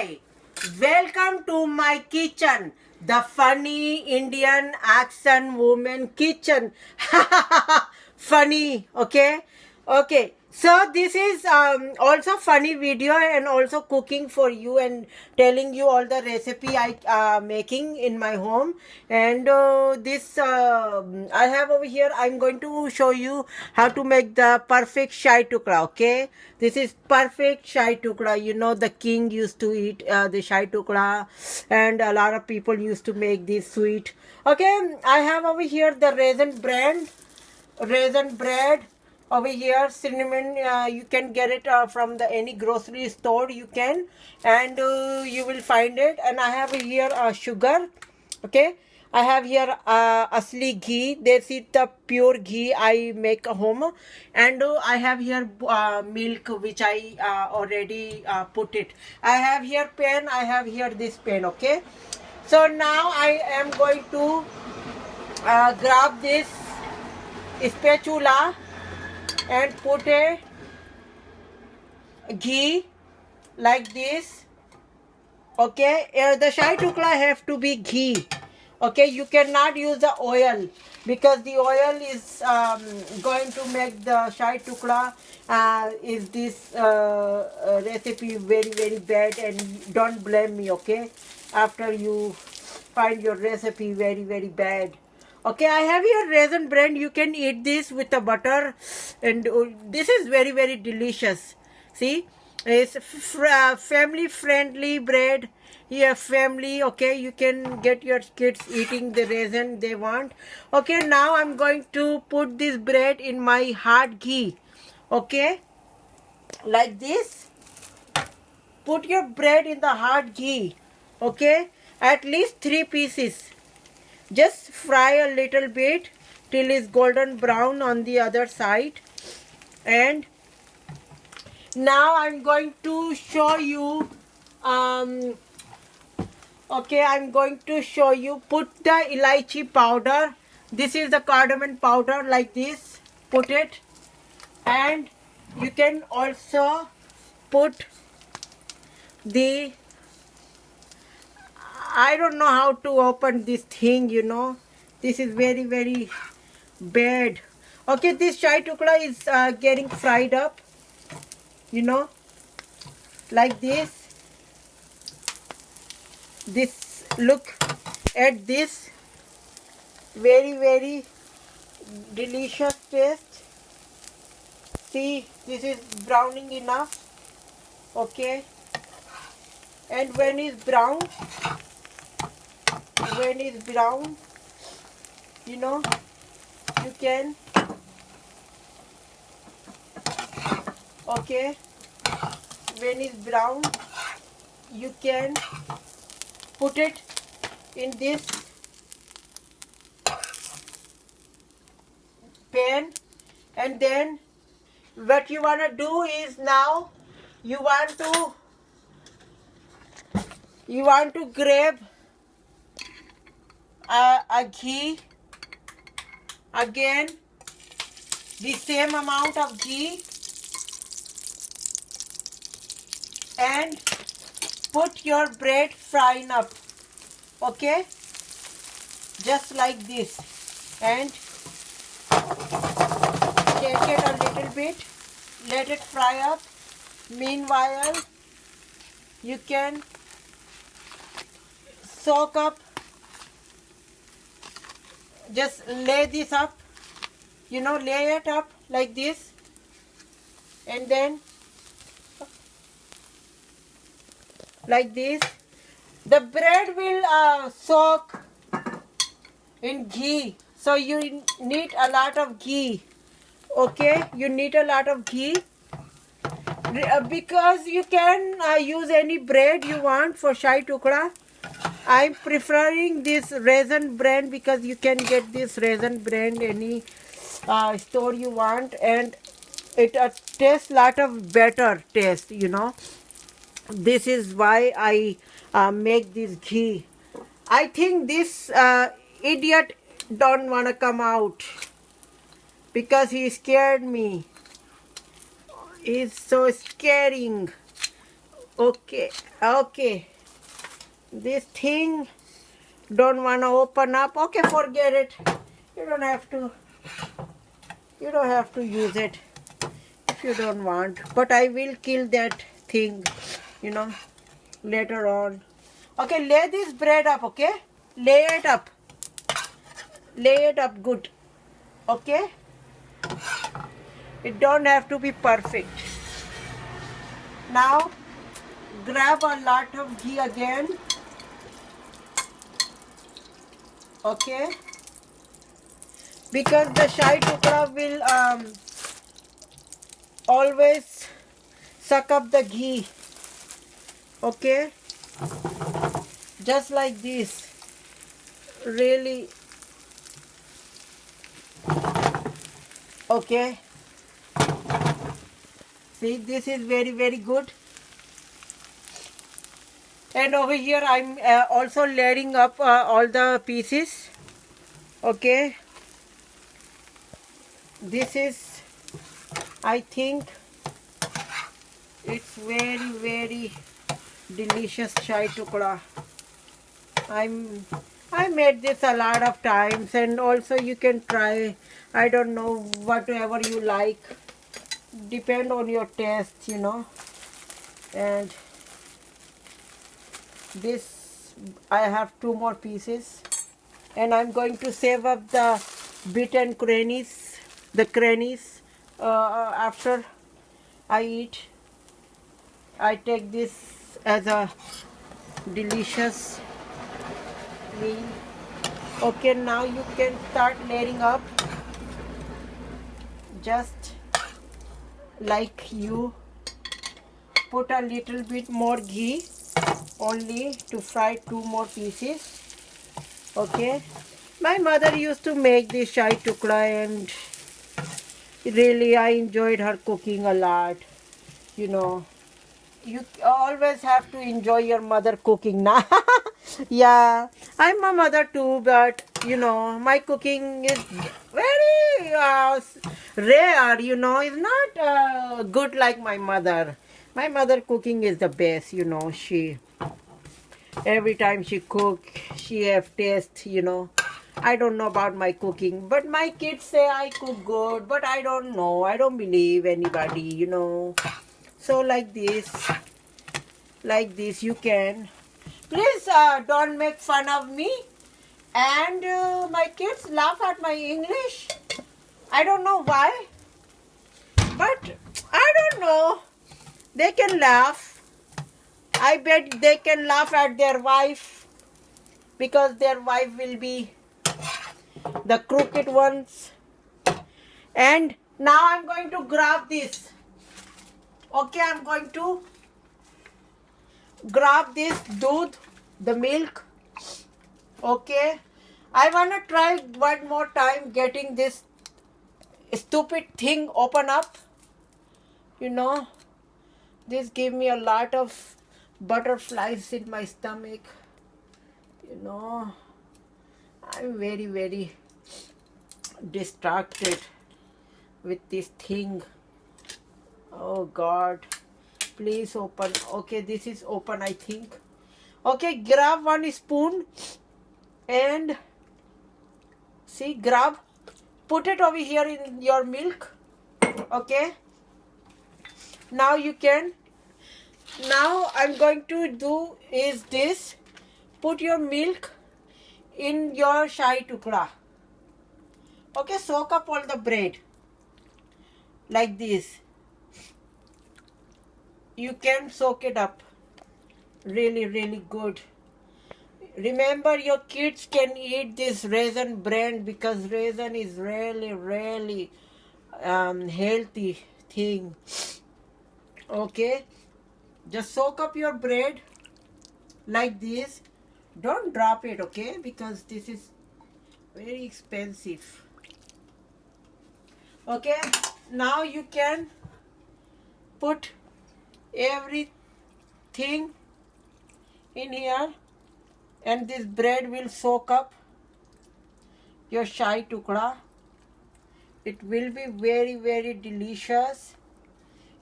Hi, welcome to my kitchen, the funny Indian action woman kitchen. Funny, okay? Okay, so this is also funny video and also cooking for you and telling you all the recipe I making in my home. And this I have over here. I'm going to show you how to make the perfect shai tukra. Okay, this is perfect shai tukra. You know the king used to eat the shai tukra, and a lot of people used to make this sweet. Okay, I have over here the raisin bread over here. Cinnamon, you can get it from the any grocery store, you can, and you will find it. And I have here sugar. Okay, I have here asli ghee. This is the pure ghee I make at home. And I have here milk which I already put it. I have here pen. I have here this pen. Okay, so now I am going to grab this spatula and put a ghee like this. Okay, the shai tukla have to be ghee. Okay, you cannot use the oil because the oil is going to make the shai tukla is this recipe very bad, and don't blame me, okay, after you find your recipe very bad. Okay, I have here raisin bread. You can eat this with the butter, and this is very delicious. See, it's family friendly bread. Yeah, family. Okay, you can get your kids eating the raisin they want. Okay, now I'm going to put this bread in my hot ghee. Okay, like this. Put your bread in the hot ghee. Okay, at least 3 pieces. Just fry a little bit till it's golden brown on the other side. And now I'm going to show you okay, I'm going to show you. Put the elaichi powder. This is the cardamom powder, like this. Put it. And you can also put the, I don't know how to open this thing, you know. This is very bad. Okay, this chai tukla is getting fried up, you know, like this. This, look at this. Very delicious taste. See, this is browning enough. Okay. And when it's brown, you know, you can, okay, when it's brown, you can put it in this pan. And then what you want to do is, now you want to grab a ghee, again the same amount of ghee, and put your bread frying up. Okay, just like this, and take it a little bit, let it fry up. Meanwhile, you can soak up, just lay this up, you know, lay it up like this, and then like this. The bread will soak in ghee, so you need a lot of ghee. Okay, you need a lot of ghee because you can use any bread you want for shai tukra. I'm preferring this raisin bread because you can get this raisin bread any store you want, and it tastes lot of better taste, you know. This is why I make this ghee. I think this idiot don't want to come out because he scared me. He's so scaring. Okay, okay. This thing don't want to open up. Okay, forget it. You don't have to. You don't have to use it if you don't want. But I will kill that thing, you know, later on. Okay, lay this bread up. Okay, lay it up. Lay it up good. Okay. It don't have to be perfect. Now grab a lot of ghee again. Okay, because the Shahi Tukda will always suck up the ghee. Okay, just like this. Really. Okay, see, this is very good. And over here I'm also layering up all the pieces. Okay, this is, I think it's very delicious Shahi Tukda. I made this a lot of times, and also you can try, I don't know, whatever you like, depend on your taste, you know. And this, I have 2 more pieces, and I'm going to save up the bit and crannies, after I eat. I take this as a delicious meal. Okay, now you can start layering up, just like you put a little bit more ghee only to fry 2 more pieces. Okay, my mother used to make this Shahi Tukda, and really I enjoyed her cooking a lot, you know. You always have to enjoy your mother cooking now. Yeah, I'm a mother too, but you know, my cooking is very rare, you know. It's not good like my mother. My mother cooking is the best, you know. She, every time she cook, she have taste, you know. I don't know about my cooking, but my kids say I cook good, but I don't know. I don't believe anybody, you know. So like this you can. Please don't make fun of me. And my kids laugh at my English. I don't know why, but I don't know. They can laugh. I bet they can laugh at their wife, because their wife will be the crooked ones. And now I'm going to grab this. Okay, I'm going to grab this doodh, the milk. Okay, I want to try one more time getting this stupid thing open up. You know, this gave me a lot of butterflies in my stomach. You know, I'm very distracted with this thing. Oh God, please open. Okay, this is open, I think. Okay, grab 1 spoon and see, grab, put it over here in your milk. Okay, now you can, now I'm going to do is this, put your milk in your Shahi Tukda. Okay, soak up all the bread like this. You can soak it up really good. Remember, your kids can eat this raisin bread, because raisin is really healthy thing. Okay, just soak up your bread like this. Don't drop it, okay, because this is very expensive. Okay, now you can put everything in here, and this bread will soak up your Shahi Tukda. It will be very delicious.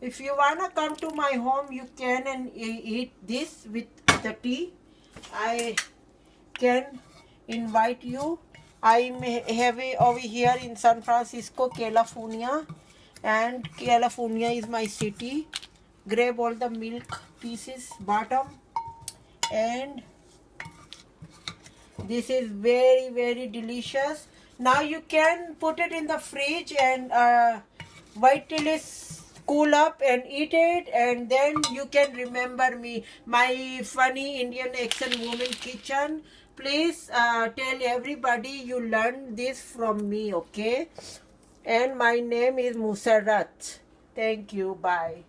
If you wanna come to my home, you can and eat this with the tea. I can invite you. I'm having over here in San Francisco, California, and California is my city. Grab all the milk pieces bottom, and this is very delicious. Now you can put it in the fridge and wait till it's cool up and eat it, and then you can remember me, my funny Indian accent woman kitchen. Please tell everybody you learned this from me, okay? And my name is Musarat. Thank you. Bye.